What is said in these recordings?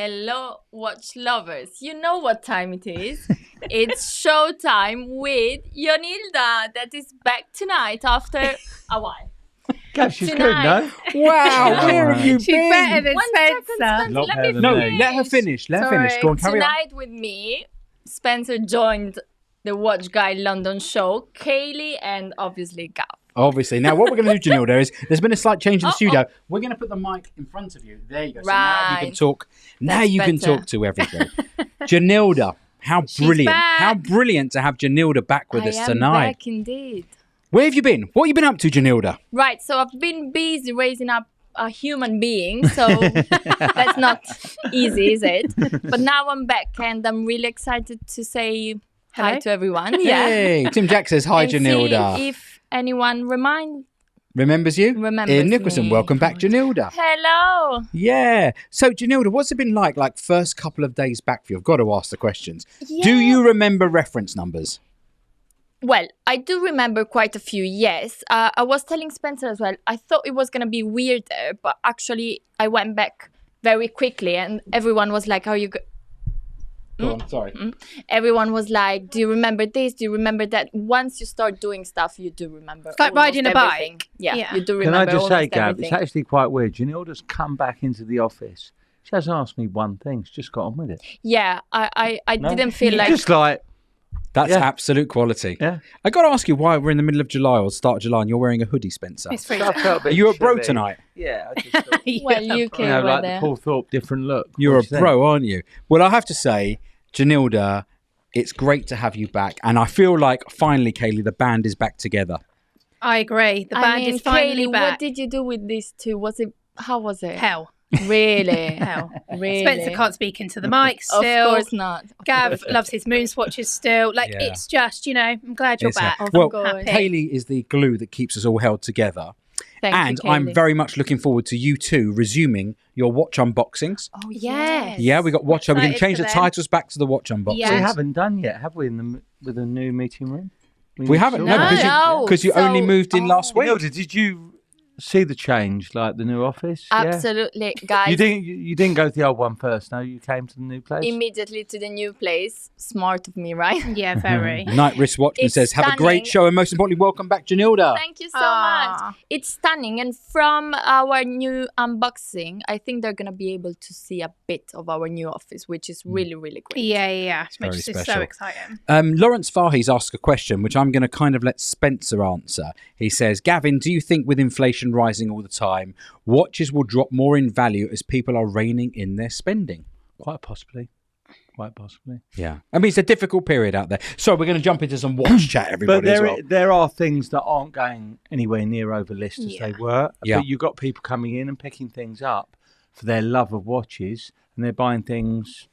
Hello, watch lovers. You know what time it is. It's showtime with Jonilda that is back tonight after a while. God, she's good, no? Wow, where have you She's been? better than 1 second, Spencer. Spencer. Let me No, finish. let her finish. Let her finish. Go on, carry on. Tonight with me, Spencer joined the Watch Guy London show, Kaylee, and obviously Gav. Obviously. Now, what we're going to do, Jonilda, is there's been a slight change in the studio. We're going to put the mic in front of you. There you go. So now you can Right. talk. Now That's you can better. talk to everybody. Jonilda, how brilliant. back. How brilliant to have Jonilda back with us I am tonight. back indeed. Where have you been? What have you been up to, Jonilda? Right, so I've been busy raising up a human being, so that's not easy, is it? But now I'm back and I'm really excited to say hi Hello. to everyone. Yeah. Hey, Tim Jack says hi, And Jonilda. see if anyone Remembers you? remembers Ian Nicholson, me. welcome back, Jonilda. Hello. Yeah. So, Jonilda, what's it been like first couple of days back for you? I've got to ask the questions. Yeah. Do you remember reference numbers? Well, I do remember quite a few, yes. I was telling Spencer as well, I thought it was going to be weirder, but actually I went back very quickly and everyone was like, are you... Go on, sorry. Everyone was like, do you remember this? Do you remember that? Once you start doing stuff, you do remember. It's like riding a almost everything. bike. Yeah, Yeah. you do Can I remember just say, almost Gav, everything. it's actually quite weird. Jonilda's come back into the office. She hasn't asked me one thing. She's just got on with it. Yeah, I No? didn't feel like... Just like, That's Yeah. absolute quality. yeah. I got to ask you why we're in the middle of July or start of July and you're wearing a hoodie, Spencer. It's free. I felt a bit Are you a bro chilly. tonight? Yeah. I just thought, Well, Yeah. UK you know, like the weather. Paul Thorpe different look. You're What a do you bro, aren't you? Well, I have to say, Jonilda, it's great to have you back. And I feel like finally, Kaylee, the band is back together. I agree. The I band mean, is finally Kaylee, back. what did you do with these two? How was it? Hell. Really? Hell. Really? Spencer can't speak into the mic Of still. course not. Gav loves his moon swatches still. Like, Yeah. it's just, I'm glad you're It's back. Of Well, course. Kaylee is the glue that keeps us all held together. Thank And you, I'm Kaylee. very much looking forward to you two resuming your watch unboxings. Oh, Yes. Yeah, we got watch. We're going to Excited change for the them. titles back to the watch unboxings. Yeah. We haven't done yet, have we, with a new meeting room? We haven't, no, No, because you only so- moved in last week. Jonilda, did you see the change, like the new office? Yeah? Absolutely, guys. You didn't go to the old one first, no? You came to the new place? Immediately to the new place. Smart of me, right? Yeah, very. Night Wrist Watchman It's says, have a great stunning. show and most importantly, welcome back, Jonilda. Thank you so Aw. much. It's stunning. And from our new unboxing, I think they're going to be able to see a bit of our new office, which is really, really great. Yeah. very Which is special. so exciting. Lawrence Fahi's asked a question, which I'm going to kind of let Spencer answer. He says, Gavin, do you think with inflation rising all the time, watches will drop more in value as people are reining in their spending? Quite possibly. Yeah. I mean, it's a difficult period out there. So we're going to jump into some watch chat, everybody, But as well. there are things that aren't going anywhere near over list as Yeah. they were. Yeah. But you've got people coming in and picking things up for their love of watches, and they're buying things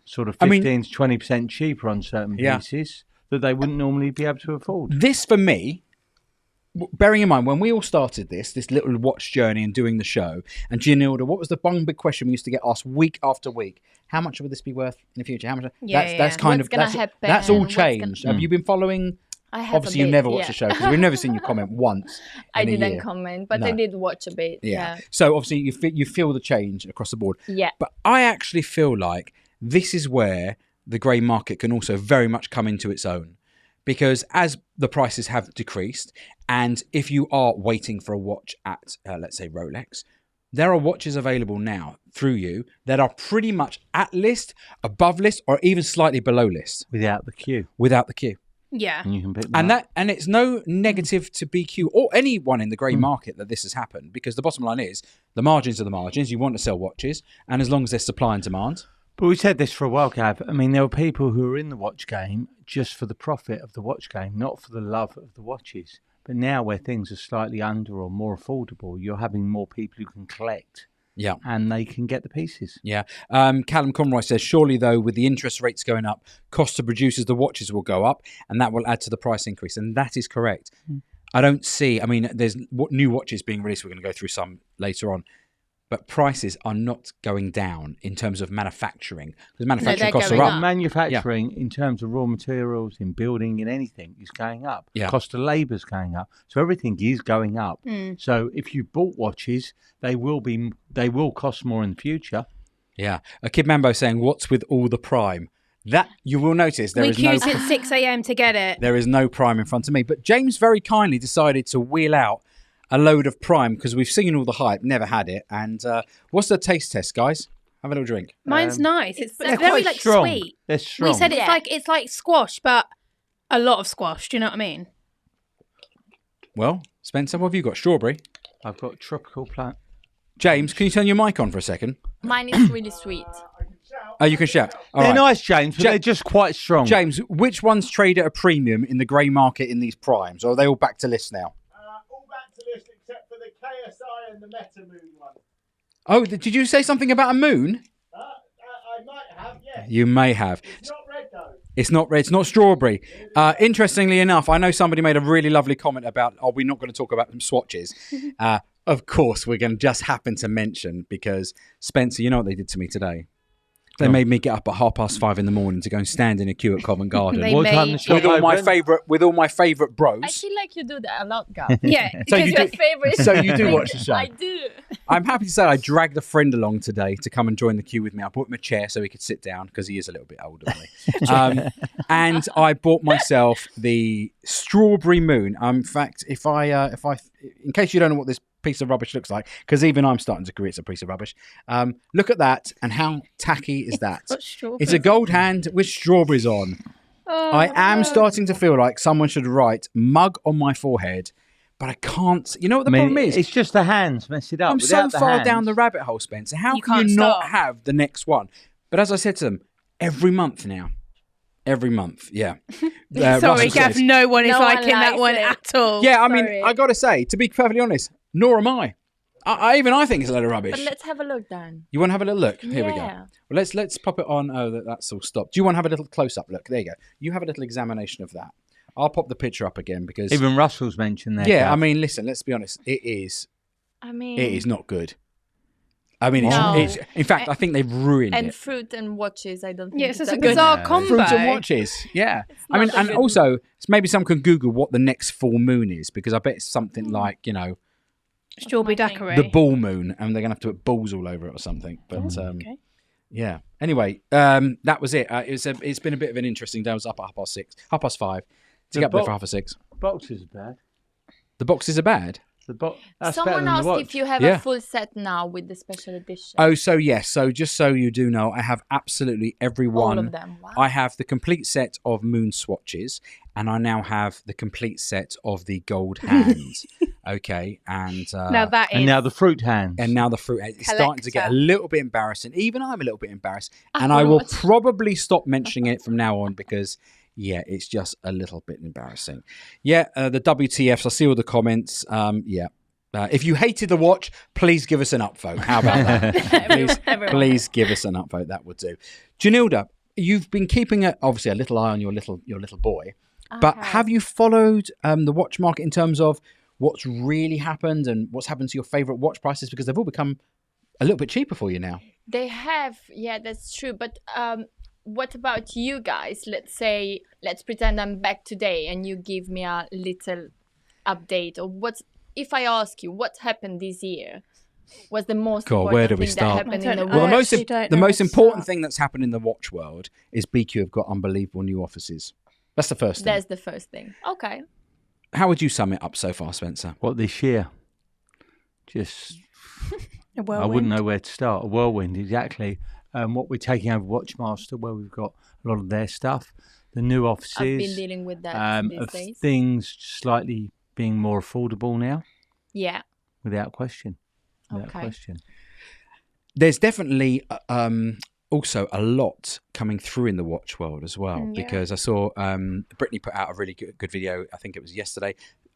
sort of 15 to 20% cheaper on certain Yeah. pieces that they wouldn't normally be able to afford. This, for me, bearing in mind, when we all started this little watch journey and doing the show, and Jonilda, what was the one big question we used to get asked week after week? How much will this be worth in the future? How much? Yeah, that's kind What's of gonna that's, happen? that's all What's gonna- changed. Have you been following? I have Obviously, a you bit, never watched yeah. the show because we've never seen you comment once. I in a didn't year. comment, but No. I did watch a bit. Yeah. So obviously, you feel the change across the board. Yeah. But I actually feel like this is where the grey market can also very much come into its own. Because as the prices have decreased, and if you are waiting for a watch at, let's say, Rolex, there are watches available now through you that are pretty much at list, above list, or even slightly below list Without the queue. without the queue. Yeah. And you can pick them And up. it's no negative to BQ or anyone in the grey market that this has happened, because the bottom line is the margins are the margins. You want to sell watches, and as long as there's supply and demand. But we said this for a while, Gav. I mean, there were people who were in the watch game just for the profit of the watch game, not for the love of the watches. But now where things are slightly under or more affordable, you're having more people who can collect Yeah. and they can get the pieces. Yeah. Callum Conroy says, surely, though, with the interest rates going up, cost to producers, the watches will go up, and that will add to the price increase. And that is correct. I don't see, I mean, there's new watches being released. We're going to go through some later on. But prices are not going down in terms of manufacturing. Because manufacturing they're costs are going up. up. Manufacturing, in terms of raw materials, in building, in anything, is going up. Yeah. Cost of labour is going up. So everything is going up. So if you bought watches, they will cost more in the future. Yeah. A Kid Mambo saying, what's with all the prime? That you will notice there We is no queued at 6 a.m. to get it. there is no prime in front of me. But James very kindly decided to wheel out a load of prime because we've seen all the hype, never had it. And what's the taste test, guys? Have a little drink. Mine's nice. It's they're very quite strong. sweet. They're strong. We said Yeah. it's like squash, but a lot of squash. Do you know what I mean? Well, Spencer, what have you got? Strawberry. I've got tropical plant. James, can you turn your mic on for a second? Mine is really sweet. Oh, you can shout. All They're right. nice, James, but Ja- they're just quite strong. James, which ones trade at a premium in the grey market in these primes? Or are they all back to list now? All back to list except for the KSI and the Meta Moon one. Oh, did you say something about a moon? I might have, yes. You may have. It's not red though. It's not red. It's not strawberry. Interestingly enough, I know somebody made a really lovely comment about, are we not going to talk about some swatches? Of course, we're going to just happen to mention because, Spencer, you know what they did to me today? They made me get up at 5:30 in the morning to go and stand in a queue at Covent Garden They What time made the shop with all my open? favourite bros. I feel like you do that a lot, Gav. Yeah. So It's you your do- favorite. so you do watch the show? I do. I'm happy to say I dragged a friend along today to come and join the queue with me. I bought him a chair so he could sit down because he is a little bit older than me. And I bought myself the Strawberry Moon. In fact, if I, in case you don't know what this piece of rubbish looks like, because even I'm starting to agree it's a piece of rubbish. Look at that, and how tacky is that? Got strawberries. It's a gold hand with strawberries on. I am starting to feel like someone should write "mug" on my forehead, but I can't. You know what the problem is? It's just the hands mess it up. I'm so Without the far hands- down the rabbit hole, Spencer. How You can can't you not stop. have the next one? But as I said to them, every month now. Every month, yeah. Sorry, Russell Gav, says- no one is No one liking that likes one it. at all. Yeah, I mean, Sorry. I got to say, to be perfectly honest, nor am I. I think it's a load of rubbish. But let's have a look then. You want to have a little look? Here we go. Yeah. Well, let's pop it on. Oh, that's all stopped. Do you want to have a little close-up look? There you go. You have a little examination of that. I'll pop the picture up again because... Even Russell's mentioned that. yeah, I mean, listen, let's be honest. It is not good. I mean, No. it's in fact, I think they've ruined And it. fruit and watches, I don't think Yeah, it's it's just a good. bizarre Yeah. combo. Fruits and watches, yeah. I mean, not a and good- also maybe someone can Google what the next full moon is because I bet it's something like Strawberry That's my daiquiri. the bull moon, and they're gonna have to put bulls all over it or something. But okay. yeah. Anyway, that was it. It's been a bit of an interesting day. I was up at 5:30 to get up there for 6:30. Boxes are bad. The boxes are bad. That's better Someone than the asked watch. if you have Yeah. a full set now with the special edition. Oh, so yes. So just so you do know, I have absolutely every one. All of them. Wow. I have the complete set of moon swatches, and I now have the complete set of the gold hands. Okay, and Now that is. And now the fruit hands. and now the fruit. It's starting to get a Collector. little bit embarrassing. Even I'm a little bit embarrassed, I and I will watch. probably stop mentioning it from now on because. Yeah, it's just a little bit embarrassing. Yeah, the WTFs. I see all the comments. Yeah. If you hated the watch, please give us an upvote. How about that? Please give us an upvote. That would do. Jonilda, you've been keeping obviously a little eye on your little boy, but have you followed the watch market in terms of what's really happened and what's happened to your favourite watch prices because they've all become a little bit cheaper for you now? They have, yeah, that's true. But what about you guys? Let's pretend I'm back today and you give me a little update of if I ask you what happened this year was the most God, important where do we thing start? that happened I in the don't world. Well, I actually don't the know most where to important start. thing that's happened in the watch world is BQ have got unbelievable new offices. That's the first thing. That's the first thing. Okay. How would you sum it up so far, Spencer? What this year? Just A I whirlwind. wouldn't know where to start. A whirlwind, exactly. What we're taking over Watchmaster, where we've got a lot of their stuff, the new offices, I've been dealing with that these of days. things slightly being more affordable now, Yeah. without question. Without Okay. question. There's definitely also a lot coming through in the watch world as well, Yeah. because I saw Brittany put out a really good video. I think it was yesterday.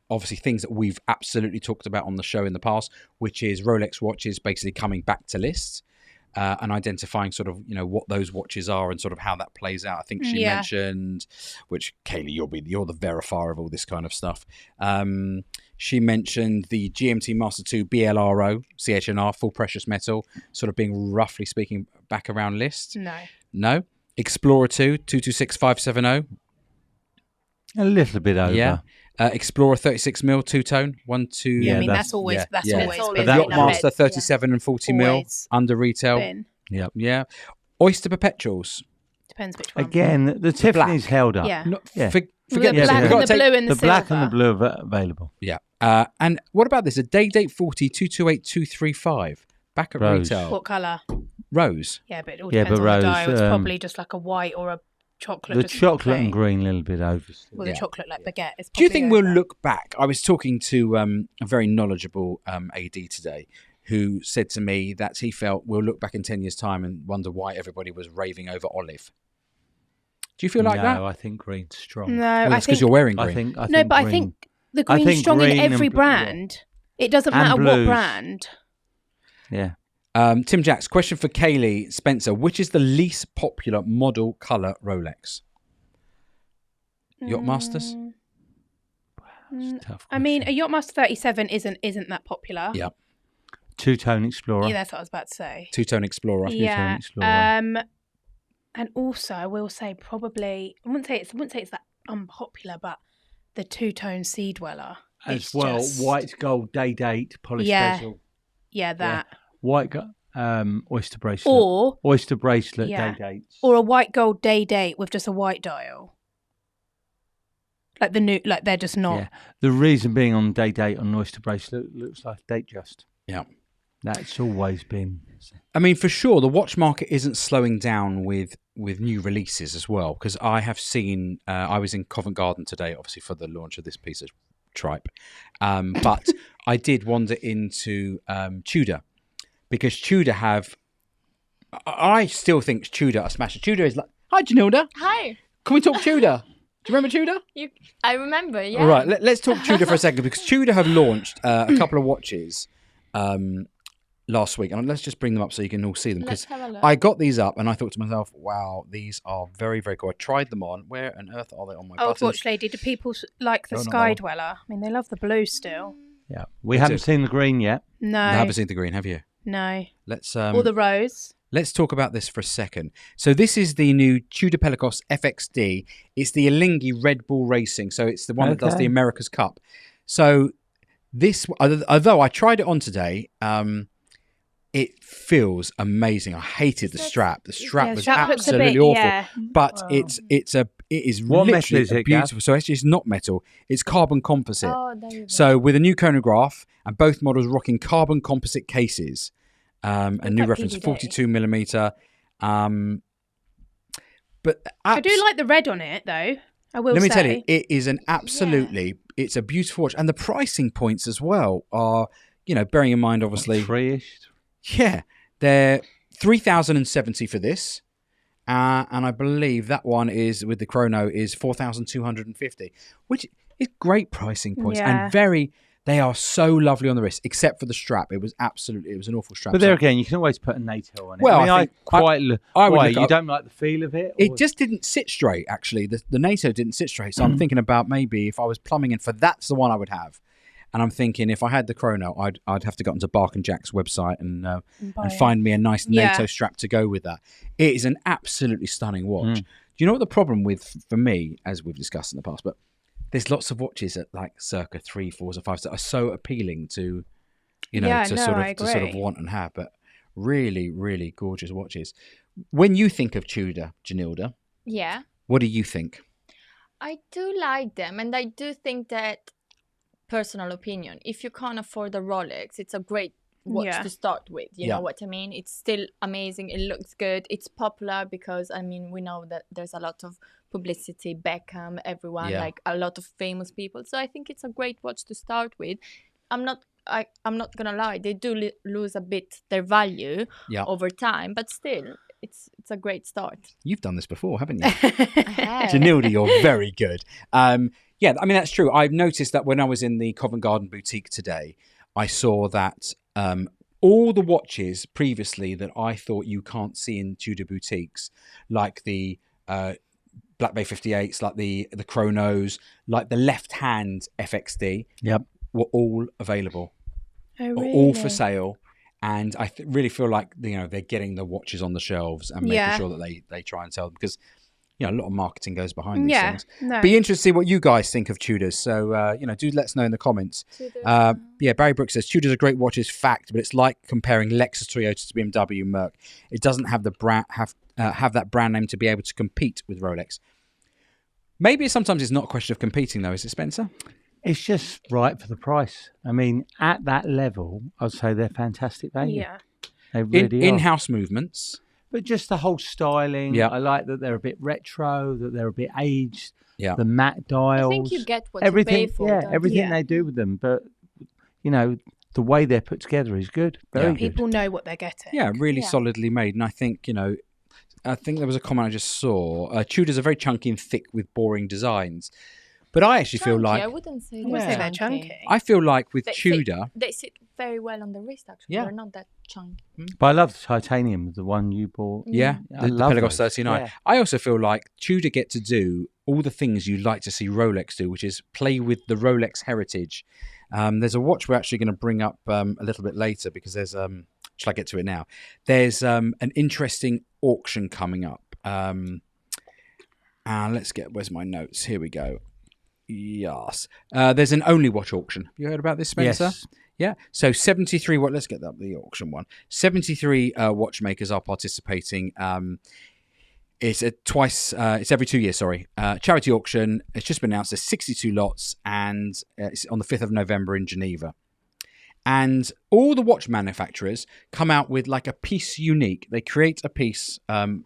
Obviously, things that we've absolutely talked about on the show in the past, which is Rolex watches basically coming back to lists and identifying sort of what those watches are and sort of how that plays out. I think she Yeah. mentioned, which Kaylee, you're the verifier of all this kind of stuff. She mentioned the GMT Master 2 BLRO CHNR full precious metal, sort of being roughly speaking back around list. No. Explorer 2 226570. A little bit over. Yeah. Explorer 36mm two-tone, 1, 2. Yeah, I Yeah, mean, that's- that's always yeah, that's yeah. always That's been always The been Yachtmaster yeah. 37 and 40mm Always under retail. been. Yep. Yeah. Oyster Perpetuals. Depends which one. Again, the Tiffany's held up. Yeah. No, Yeah. Forget the this. black We've got and to the take- blue and the, The black and the silver. blue are available. Yeah. And what about this? A Day Date 40 228 235 back at Rose. retail. What colour? Rose. Yeah, but it all Yeah, depends but on the rose, dial. It's probably just like a white or a chocolate. The just chocolate and plain. green, a little bit over. Well, Yeah. the chocolate like baguette. Is Do you probably think we'll over. look back? I was talking to a very knowledgeable AD today who said to me that he felt we'll look back in 10 years' time and wonder why everybody was raving over olive. Do you feel like that? No, I think green's strong. No, Well, I that's because think you're wearing I green. think. no, but I green- think the I green's think strong green in and every blue, yeah. brand. It doesn't And matter what blues. brand. Yeah. Tim Jacks, question for Kaylee Spencer. Which is the least popular model colour Rolex? Yachtmasters? It's a tough I mean, a question. Yachtmaster 37 isn't that popular. Yeah. Two-tone Explorer. Yeah, that's what I was about to say. Two-Tone Explorer. Yeah. Explorer. And also I will say probably I wouldn't say it's that unpopular, but the two-tone Sea Dweller. As It's well, just- white gold day date polished Yeah. bezel. Yeah, that. White oyster bracelet. Or oyster bracelet Yeah. day dates. or a white gold day date with just a white dial. Like the new, like they're just not. Yeah. The reason being on day date on an oyster bracelet looks like date just. Yeah. That's always been. I mean, for sure, the watch market isn't slowing down with new releases as well. Because I have seen, I was in Covent Garden today, obviously for the launch of this piece of tripe, but I did wander into Tudor because Tudor have. I still think Tudor are smashing. Tudor is like, hi Jonilda, Hi. can we talk Tudor? Do you remember Tudor? I remember. Yeah. All right, let's talk Tudor for a second because Tudor have launched a couple of watches last week, and let's just bring them up so you can all see them. Let's Because have a look. I got these up and I thought to myself, "Wow, these are very, very cool." I tried them on. Where on earth are they on my Oh, buttons? Watch Lady, do people like the No, not Sky that Dweller? I mean, they love the blue still. Yeah. We haven't it. seen the green yet. No, I haven't seen the green, have you? no. Let's Or the rose. let's talk about this for a second. So this is the new Tudor Pelagos FXD. It's the Alinghi Red Bull Racing. So it's the one that does Okay. the America's Cup. So this, although I tried it on today, it feels amazing. I hated the strap. The strap Yeah, was strap looks a absolutely bit- awful. yeah. But it is What metal literally is it, beautiful. So actually, it's not metal. It's carbon composite. Oh, there you go. So with a new chronograph and both models rocking carbon composite cases, a new like reference PVD. 42mm. But I do like the red on it, though. I will let me say. tell you, it is an absolutely. It's a beautiful watch, and the pricing points as well are, bearing in mind, obviously, Three-ish. yeah, they're 3,070 for this. And I believe that one is with the chrono is 4,250, which is great pricing points Yeah. and they are so lovely on the wrist, except for the strap. It was an awful strap. But there So again, you can always put a NATO on it. Well, I mean, I think- I would why? look You up- don't like the feel of it? it or- just didn't sit straight, actually. The NATO didn't sit straight. So I'm thinking about maybe if I was plumbing in for that's the one I would have. And I'm thinking if I had the chrono, I'd have to go onto Bark and Jack's website and find me a nice Yeah. NATO strap to go with that. It is an absolutely stunning watch. Mm. Do you know what the problem with for me, as we've discussed in the past, but there's lots of watches at like circa 3, 4s, or 5s that are so appealing to, Yeah, to no, sort I of agree. want and have, but really, really gorgeous watches. When you think of Tudor, Jonilda, yeah. what do you think? I do like them, and I do think that, personal opinion, if you can't afford a Rolex, it's a great watch Yeah. to start with. You Yeah. know what I mean? It's still amazing. It looks good. It's popular because, I mean, we know that there's a lot of publicity, Beckham, everyone, Yeah. like a lot of famous people. So I think it's a great watch to start with. I'm not gonna lie, they do lose a bit their value Yeah. over time, but still, it's a great start. You've done this before, haven't you? I have. Jonilda, you're very good. Yeah, I mean, that's true. I've noticed that when I was in the Covent Garden boutique today, I saw that all the watches previously that I thought you can't see in Tudor boutiques, like the Black Bay 58s, like the chronos, like the left-hand FXD, Yep. were all available, Oh, were all for sale. And I really feel like they're getting the watches on the shelves and making Yeah. sure that they try and sell them because a lot of marketing goes behind these things. No. Be interested to see what you guys think of Tudors. So, do let us know in the comments. Barry Brooks says, Tudors are great watches, fact, but it's like comparing Lexus, Toyota to BMW, Merc. It doesn't have the brand have that brand name to be able to compete with Rolex. Maybe sometimes it's not a question of competing, though, is it, Spencer? It's just right for the price. I mean, at that level, I'd say they're fantastic value. Yeah. They really are. In-house movements. But just the whole styling. Yeah. I like that they're a bit retro, that they're a bit aged. Yeah. The matte dials. I think you get what everything, you pay for. Yeah, don't everything you? they do with them. But, the way they're put together is good. Very good. People know what they're getting. Yeah, really solidly made. And I think, I think there was a comment I just saw. Tudors are very chunky and thick with boring designs. But I actually feel like... I wouldn't say I wouldn't say they're chunky. I feel like with They Tudor... They sit very well on the wrist, actually. Yeah. They're not that chunky. But I love the titanium, the one you bought. Yeah, I the love Pelagos those. 39. Yeah. I also feel like Tudor get to do all the things you'd like to see Rolex do, which is play with the Rolex heritage. There's a watch we're actually going to bring up a little bit later because there's... shall I get to it now? There's an interesting auction coming up. Let's get... Where's my notes? Here we go. Yes. There's an only watch auction. You heard about this, Spencer? Yes. Yeah. So 73... let's get up the auction one. 73 watchmakers are participating. It's it's every 2 years, sorry. Charity auction. It's just been announced. There's 62 lots and it's on the 5th of November in Geneva. And all the watch manufacturers come out with like a piece unique. They create a piece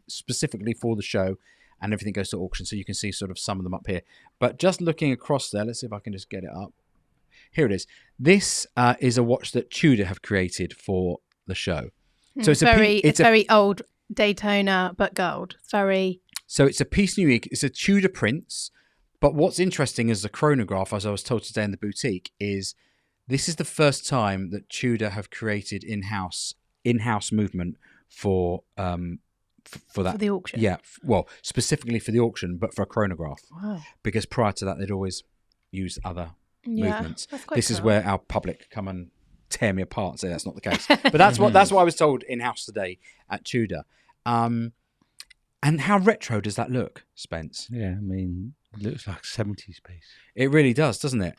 specifically for the show and everything goes to auction. So you can see sort of some of them up here. But just looking across there, let's see if I can just get it up. Here it is. This is a watch that Tudor have created for the show. So it's a very old Daytona, but gold. So it's a piece unique. It's a Tudor Prince. But what's interesting is the chronograph, as I was told today in the boutique, is this is the first time that Tudor have created in-house movement for that. For the auction. Yeah, well, specifically for the auction, but for a chronograph. Wow. Because prior to that, they'd always used other movements. That's quite This is cool. where our public come and tear me apart and say that's not the case. But that's what I was told in-house today at Tudor. And how retro does that look, Spence? Yeah, I mean, it looks like a 70s piece. It really does, doesn't it?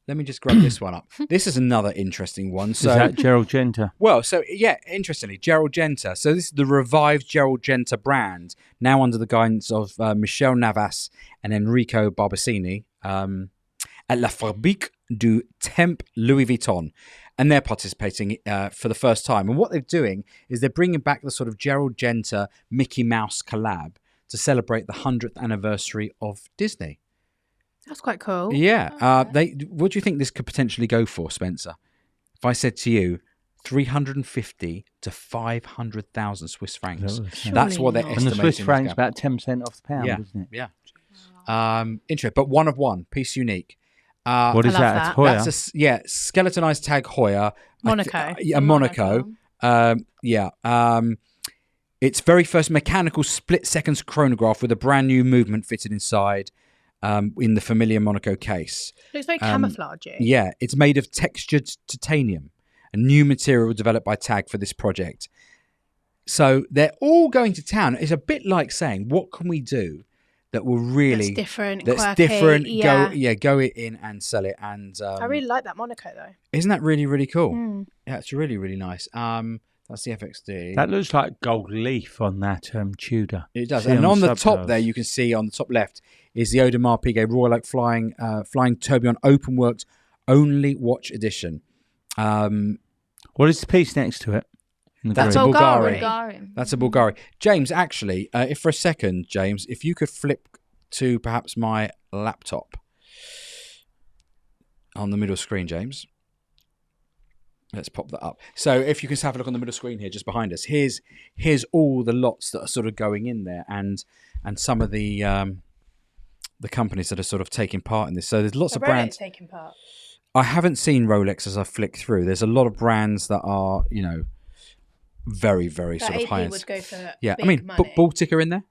Let me just grab this one up. This is another interesting one. So, is that Gerald Genta? Well, so yeah, interestingly, Gerald Genta. So this is the revived Gerald Genta brand, now under the guidance of Michel Navas and Enrico Barbacini at La Fabrique du Temple Louis Vuitton. And they're participating for the first time. And what they're doing is they're bringing back the sort of Gerald Genta Mickey Mouse collab to celebrate the 100th anniversary of Disney. That's quite cool. Yeah. What do you think this could potentially go for, Spencer? If I said to you, 350 to 500,000 Swiss francs. That's what they're Surely estimating. And the Swiss this franc's gap. about 10% off the pound, Yeah. isn't it? Yeah. Interesting. But one of one, piece unique. What is I love that? that. It's Hoya? That's skeletonized tag Hoya. Monaco. Monaco. Its very first mechanical split seconds chronograph with a brand new movement fitted inside in the familiar Monaco case. Looks very camouflagey. Yeah, it's made of textured titanium, a new material developed by Tag for this project. So they're all going to town. It's a bit like saying, what can we do that will really... That's different, That's quirky, different. yeah. Go it in and sell it. And I really like that Monaco, though. isn't that really, really cool? Mm. Yeah, it's really, really nice. That's the FXD. That looks like gold leaf on that Tudor. It does. See And on the top subdials. there, you can see on the top left is the Audemars Piguet Royal Oak Flying Tourbillon Open Worked Only Watch Edition. What is the piece next to it? That's green? a Bulgari. Bulgari. That's a Bulgari. James, actually, if for a second, James, if you could flip to perhaps my laptop on the middle screen, James. Let's pop that up. So if you can have a look on the middle screen here, just behind us, here's all the lots that are sort of going in there, and some of the companies that are sort of taking part in this. So there's lots of brands taking part. I haven't seen Rolex as I flick through. There's a lot of brands that are, very, very That sort of AP high end. would go for Yeah, big I mean, money. Baltic are in there.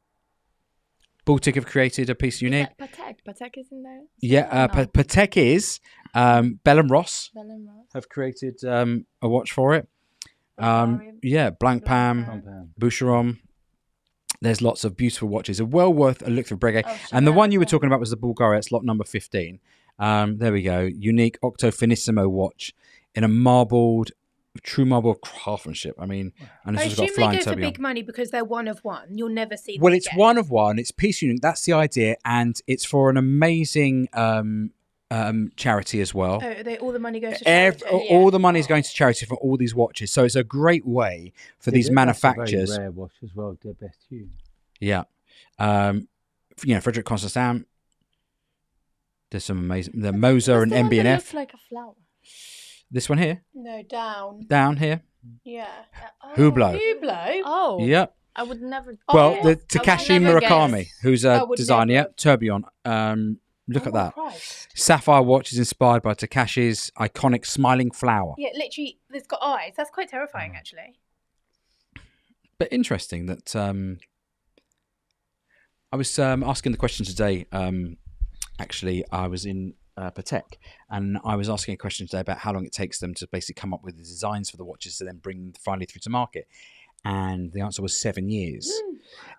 Baltic have created a piece unique. Is that Patek? Patek is in there? Yeah, Patek is. Bell and Ross Bell and Ross. have created a watch for it. Bulgari. Yeah, Blanc Pam, Boucheron. There's lots of beautiful watches. Are well worth a look through Breguet. Oh, And the Chanel, one you were yeah. talking about was the Bulgaria. It's lot number 15. There we go. Unique Octo Finissimo watch in a true marble craftsmanship. I mean, and I this has got assume they flying go for tourbillon. big money because they're one of one. You'll never see them Well, it's again. one of one. It's piece unique. That's the idea, and it's for an amazing charity as well. Oh, all the money goes to charity. All the money is going to charity for all these watches. So it's a great way for these manufacturers. That's a very rare watch as well. They're best you. Yeah. Frederick Constantin. There's some amazing. The Moser and MB&F. Looks like a flower. This one here. No, down. Down here. Yeah. Hublot. Hublot? Oh. Yep. I would never. Well, guess. the I would Takashi never Murakami, guess. who's I a would designer. never. Yep. Tourbillon. Look at that. Christ. Sapphire watch is inspired by Takashi's iconic smiling flower. Yeah, literally, it's got eyes. That's quite terrifying, actually. But interesting that I was asking the question today. Actually, I was in Patek, and I was asking a question today about how long it takes them to basically come up with the designs for the watches to then bring finally through to market. And the answer was 7 years.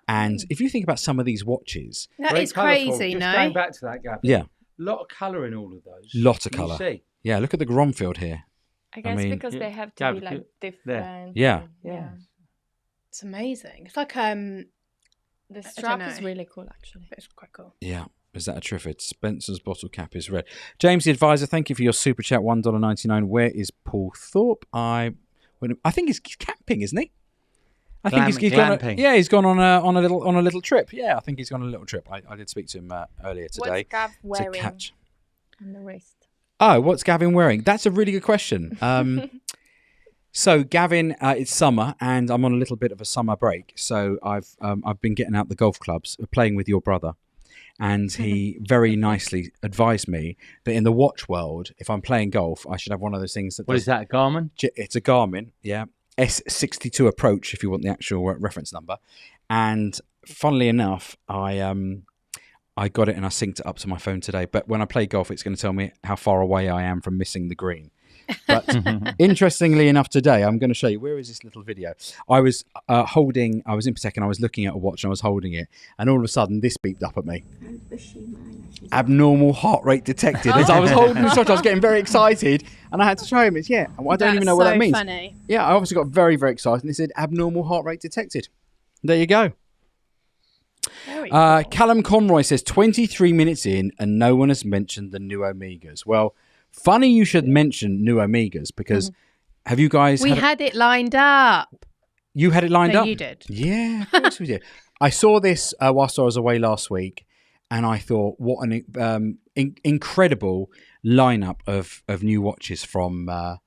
And if you think about some of these watches, That Very is colourful. crazy, Just no? going back to that, Gavin. yeah, A lot of colour in all of those. lot of Can you colour. see? Yeah, look at the Gromfield here. I guess mean, because yeah. they have to Yeah, be like because- different. Yeah. Yeah. It's amazing. It's like The don't strap is know. really cool, actually. it's quite cool. Yeah. Is that a Triffid? Spencer's bottle cap is red. James the Advisor, thank you for your super chat, $1.99. Where is Paul Thorpe? I think he's camping, isn't he? I think he's gone. Glamping. He's gone on a little trip. Yeah, I think he's gone on a little trip. I did speak to him earlier today. What's Gav to wearing catch. on the wrist? Oh, what's Gavin wearing? That's a really good question. So Gavin, it's summer, and I'm on a little bit of a summer break. So I've been getting out the golf clubs, playing with your brother, and he very nicely advised me that in the watch world, if I'm playing golf, I should have one of those things that. What is that, Garmin? It's a Garmin, yeah. S62 Approach, if you want the actual reference number. And funnily enough, I got it and I synced it up to my phone today. But when I play golf, it's going to tell me how far away I am from missing the green. But interestingly enough, today I'm going to show you. Where is this little video? I was I was in Patek and I was looking at a watch and I was holding it, and all of a sudden this beeped up at me. Abnormal heart rate detected. As I was holding this watch, I was getting very excited, and I had to show him. It's I don't even know what that means. Funny. Yeah, I obviously got very, very excited, and it said abnormal heart rate detected. There you go. Very cool. Callum Conroy says 23 minutes in, and no one has mentioned the new Omegas. Well, funny you should mention new Omegas because have you guys? We had it lined up. You had it lined No, up. you did. Yeah, of course we did. I saw this whilst I was away last week, and I thought, what an incredible lineup of new watches from our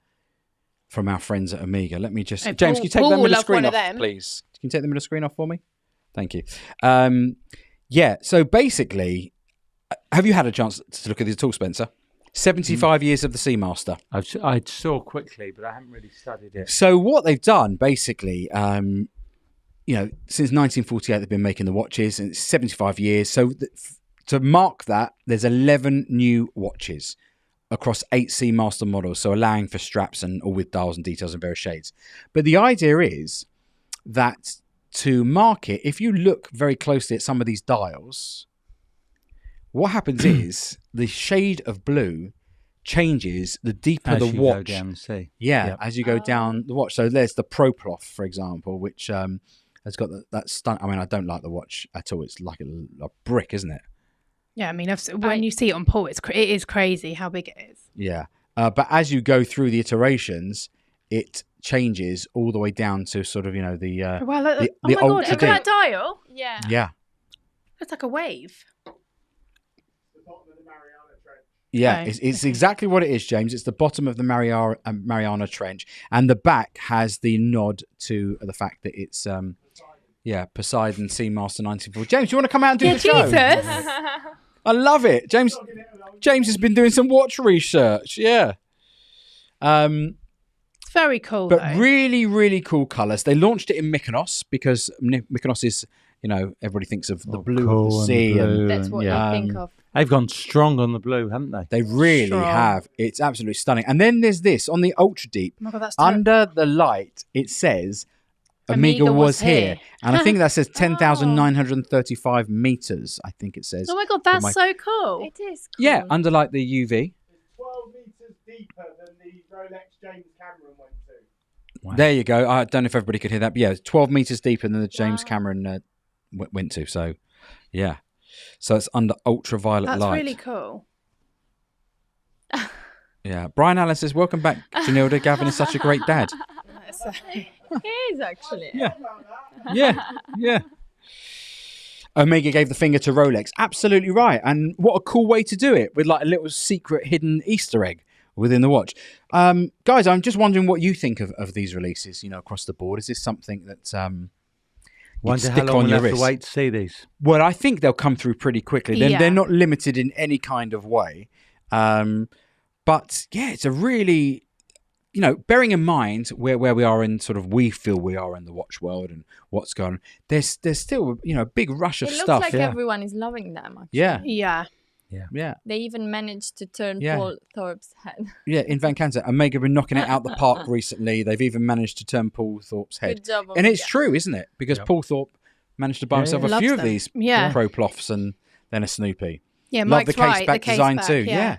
friends at Omega. Let me just, Oh, James, Paul- can you take Paul them will in the love screen one of off, them. please? Can you take them in the screen off for me? Thank you. So basically, have you had a chance to look at these at all, Spencer? 75 years of the Seamaster. I saw quickly, but I haven't really studied it. So what they've done, basically, since 1948 they've been making the watches, and it's 75 years. So to mark that, there's 11 new watches across 8 Seamaster models, so allowing for straps and all with dials and details in various shades. But the idea is that to mark it, if you look very closely at some of these dials, what happens is the shade of blue changes the deeper As the you watch. go down and see. Yeah, Yep. as you go down the watch. So there's the Proplof, for example, which has got that stunt. I mean, I don't like the watch at all. It's like a brick, isn't it? Yeah, I mean, when you see it on Paul, it is crazy how big it is. Yeah. But as you go through the iterations, it changes all the way down to sort of, the Wow, the oh my god, ultra look at that deep. dial. Yeah. Yeah. It's like a wave. The bottom of the Mariana Trench. Yeah, Okay, it's exactly what it is, James. It's the bottom of the Mariana Trench, and the back has the nod to the fact that it's Poseidon Seamaster 1940. James, do you want to come out and do the show? Jesus. I love it, James. James has been doing some watch research. Yeah. It's very cool, But though. really, really cool colours. They launched it in Mykonos because Mykonos is, everybody thinks of the blue of the sea. And That's what yeah. you think of. They've gone strong on the blue, haven't they? they really Strong. have. It's absolutely stunning. And then there's this on the Ultra Deep. Oh my god, that's terrible. Under the light, it says Omega was here. here. And I think that says 10,935 meters, I think it says. Oh my God, that's so cool. It is cool. Yeah, under like the UV. It's 12 metres deeper than the Rolex James Cameron went to. Wow. There you go. I don't know if everybody could hear that, but yeah, it's 12 meters deeper than the James Wow. Cameron went to. So, yeah. So it's under ultraviolet That's light. really cool. Yeah. Brian Allen says, welcome back, Jonilda. Gavin is such a great dad. It is actually. Yeah. Yeah. Omega gave the finger to Rolex. Absolutely right. And what a cool way to do it, with like a little secret hidden Easter egg within the watch. Guys, I'm just wondering what you think of these releases, across the board. Is this something that Wonder how stick long on we'll your have to wrist? wait to see these. Well, I think they'll come through pretty quickly. They're, Yeah. they're not limited in any kind of way. But yeah, it's a really, bearing in mind where we are in we feel we are in the watch world and what's going on, there's still, a big rush of It looks stuff. like Yeah. everyone is loving them. Actually. Yeah. Yeah. They even managed to turn Yeah. Paul Thorpe's head. Yeah, in Van Canter. Omega have been knocking it out the park recently. They've even managed to turn Paul Thorpe's head. Good job. And it's Omega. true, isn't it? Because Yep. Paul Thorpe managed to buy Yeah, himself yeah. a Loves few of them. these Yeah. Pro Ploffs and then a Snoopy. Yeah, Love Mike's the case right. back the case design back, too. Yeah. Yeah.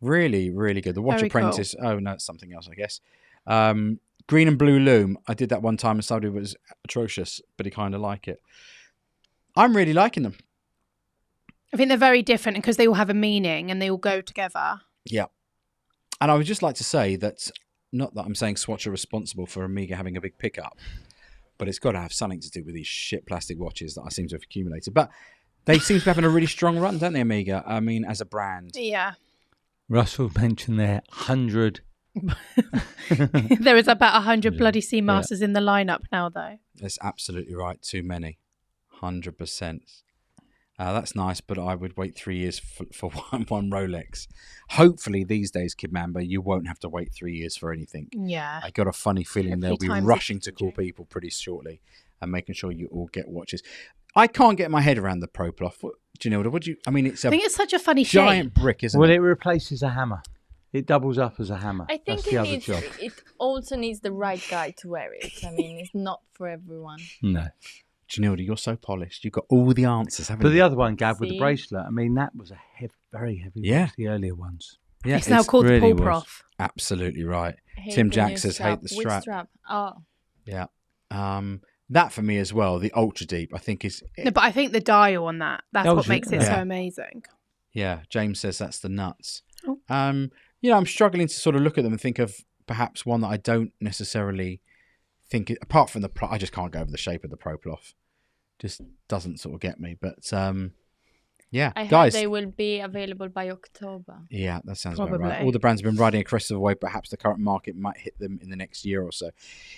Really, really good. The Watch Very cool. Apprentice. Oh, no, it's something else, I guess. Green and Blue Loom. I did that one time and somebody was atrocious, but he kind of liked it. I'm really liking them. I think they're very different because they all have a meaning and they all go together. Yeah. And I would just like to say that, not that I'm saying Swatch are responsible for Omega having a big pickup, but it's got to have something to do with these shit plastic watches that I seem to have accumulated. But they seem to be having a really strong run, don't they, Omega? I mean, as a brand. Yeah. Russell mentioned there 100. There is about 100 bloody Seamasters in the lineup now, though. That's absolutely right. Too many. 100%. That's nice, but I would wait 3 years for one Rolex. Hopefully these days, Kid Mamba, you won't have to wait 3 years for anything. Yeah. I got a funny feeling they'll be times are rushing to call changing. people pretty shortly and making sure you all get watches. I can't get my head around the Pro Ploff. Jonilda, it's I a think it's such a funny giant shape. brick, isn't Well, it? it replaces a hammer. It doubles up as a hammer. I think That's the other job. it also needs the right guy to wear it. I mean, it's not for everyone. No. Jonilda, you're so polished. You've got all the answers, haven't But you? the other one, Gav, with the See? bracelet, I mean, that was a very heavy Yeah. watch, the earlier ones. Yeah, It's now called the really Paul was. Prof. absolutely right. Hate Tim the Jack new says, hate the Which strap. strap? Oh, Yeah. That for me as well, the Ultra Deep, I think is... No, but I think the dial on that, that's That what was makes it yeah. so amazing. Yeah, James says that's the nuts. Oh. I'm struggling to sort of look at them and think of perhaps one that I don't necessarily think, apart from I just can't go over the shape of the Pro Ploff. Just doesn't sort of get me. But yeah, I heard guys. they will be available by October. Yeah, that sounds about right. Probably. All the brands have been riding a crest of a wave. Perhaps the current market might hit them in the next year or so.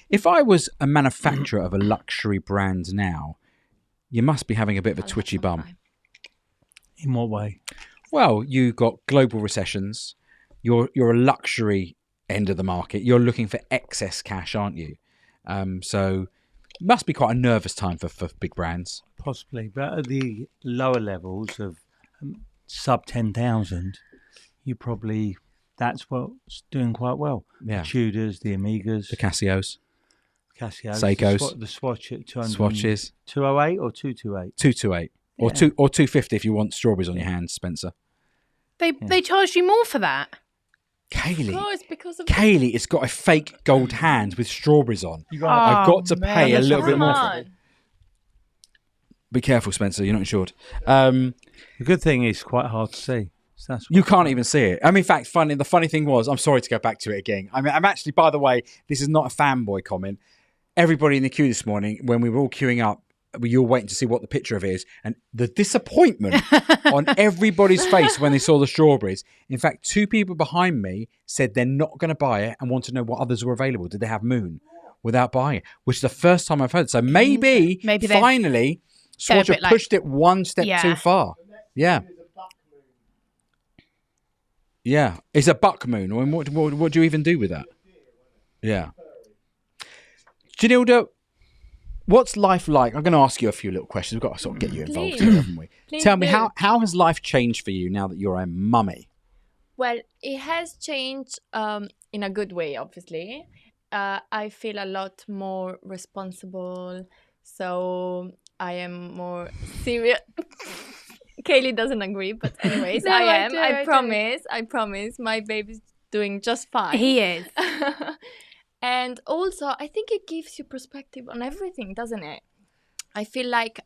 If I was a manufacturer of a luxury brand now, you must be having a bit of a I'll twitchy have some bum. time. In what way? Well, you got global recessions. You're a luxury end of the market. You're looking for excess cash, aren't you? So it must be quite a nervous time for big brands. Possibly. But at the lower levels of sub 10,000, that's what's doing quite well. Yeah. The Tudors, the Omegas, The Casios, Casios, Seikos. the Swatch at 200, Swatches, 208 or 228. 228 or Yeah. 250 if you want strawberries on your hands, Spencer. They charged you more for that. Kaylee. Oh, it's because of Kaylee, it's got a fake gold hand with strawberries on. You got I've got to man, pay a that's little bit Come more for on. it. Be careful, Spencer. You're not insured. the good thing is quite hard to see. So that's You can't even see it. I mean, in fact, the funny thing was, I'm sorry to go back to it again. I mean, I'm actually, by the way, this is not a fanboy comment. Everybody in the queue this morning, when we were all queuing up, you were waiting to see what the picture of it is, and the disappointment on everybody's face when they saw the strawberries. In fact, 2 people behind me said they're not going to buy it and want to know what others were available. Did they have Moon without buying it? Which is the first time I've heard it. So maybe they- finally, Swatch bit have like- pushed it one step Yeah. too far. Yeah. Yeah, it's a buck moon. I mean, what do you even do with that? Yeah. Jonilda, what's life like? I'm going to ask you a few little questions. We've got to sort of get you involved Please. here, haven't we? Please Tell me, do. how has life changed for you now that you're a mummy? Well, it has changed in a good way, obviously. I feel a lot more responsible. So I am more serious. Kaylee doesn't agree, but anyways, No, I I am. do, I I do. promise. I promise. My baby's doing just fine. He is. And also, I think it gives you perspective on everything, doesn't it? I feel like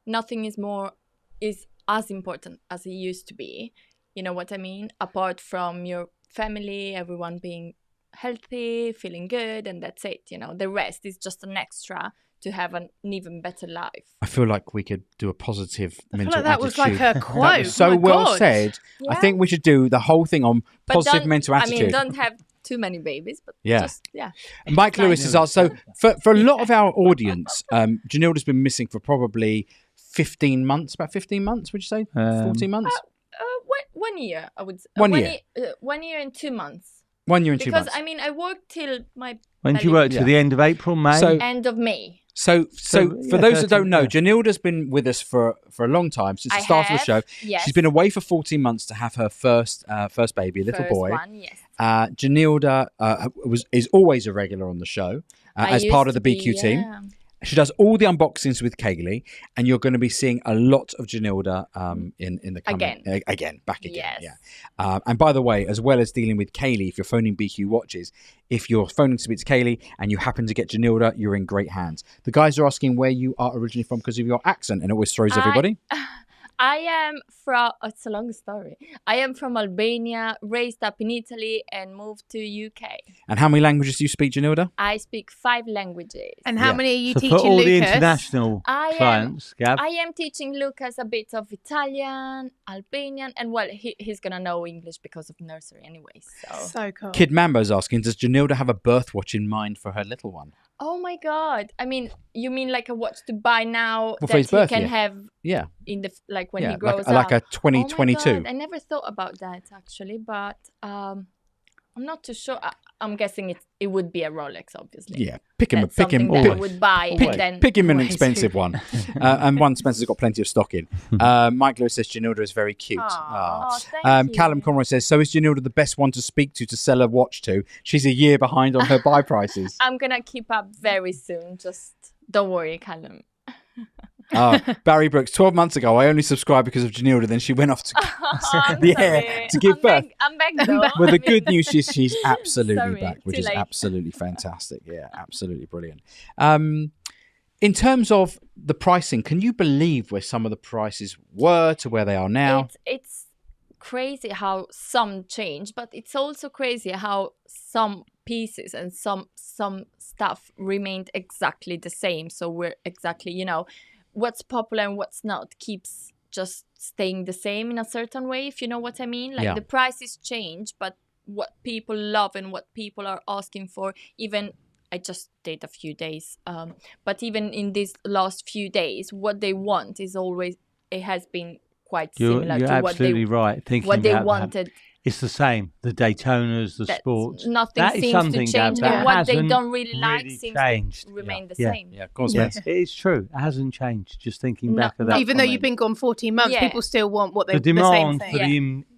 nothing is as important as it used to be. You know what I mean? Apart from your family, everyone being healthy, feeling good, and that's it. You know, the rest is just an extra to have an even better life. I feel like we could do a positive I feel mental like that was attitude. like a quote. That was so My well God. said. I Yeah. think we should do the whole thing on But positive don't- mental attitude. I mean, don't have too many babies, but Yeah. just, yeah. Mike Fine. Lewis has asked, so for a lot of our audience, Jonilda's been missing for probably 15 months, about 15 months, would you say? 14 months? 1 year, I would say. 1 year. 1 year and 2 months. 1 year and 2 Because, months. I mean, I worked till my When do you belly- work to Yeah. the end of April, May? So- end of May. So So, for yeah, those that 13, don't know, yeah. Jonilda's been with us for a long time, since the I start of the show. have, yes. She's been away for 14 months to have her first baby, a little First boy. one, yes. Jonilda is always a regular on the show I as part of used the to BQ be, team. yeah. She does all the unboxings with Kaylee, and you're going to be seeing a lot of Jonilda in the coming back again. Yes. Yeah. And by the way, as well as dealing with Kaylee, if you're phoning BQ Watches, if you're phoning to speak to Kaylee and you happen to get Jonilda, you're in great hands. The guys are asking where you are originally from because of your accent, and it always throws everybody. I am from, it's a long story. I am from Albania, raised up in Italy, and moved to UK. And how many languages do you speak, Jonilda? I speak 5 languages. And how Yeah. many are you So teaching for all the Lucas? international I am- clients, Gav, I am teaching Lucas a bit of Italian, Albanian, and well, he's gonna know English because of nursery anyway. So, So cool. Kid Mambo's asking, does Jonilda have a birth watch in mind for her little one? oh my god! I mean, you mean like a watch to buy now Well, for that his he birth, can yeah. have Yeah. in the like when Yeah, he grows like a up? 2022. Oh my god, I never thought about that actually, but I'm not too sure. I'm guessing it would be a Rolex, obviously. Yeah, pick him That's something that I always. would buy, Always. and then Pick him an Always. expensive one. And one Spencer's got plenty of stock in. Mike Lewis says Jonilda is very cute. Aw, Ah. thank Callum you. Conroy says, so is Jonilda the best one to speak to sell a watch to? She's a year behind on her buy prices. I'm gonna keep up very soon. Just don't worry, Callum. Barry Brooks, 12 months ago, I only subscribed because of Jonilda. Then she went off to I'm the sorry. air to give I'm birth. Back, I'm back though. Well, I the mean- good news is she's absolutely Sorry, back, which too is late. absolutely fantastic. Yeah, absolutely brilliant. In terms of the pricing, can you believe where some of the prices were to where they are now? It's crazy how some change, but it's also crazy how some pieces and some stuff remained exactly the same. So we're exactly, what's popular and what's not keeps just staying the same in a certain way, if you know what I mean. Like Yeah. the prices change, but what people love and what people are asking for, even I just did a few days, but even in these last few days, what they want is always, it has been quite you're similar to what absolutely they right. Thinking what they about that. wanted. It's the same. The Daytonas, the That sports. nothing That is seems to something, change, Gav, and that what they hasn't don't really like seems changed. to remain the Yeah. same. Yeah, go on, Yes, Spence. it is true. It hasn't changed. Just thinking No, back of that. Even though comment. you've been gone 14 months, Yeah. people still want what the the same demand thing. for Yeah.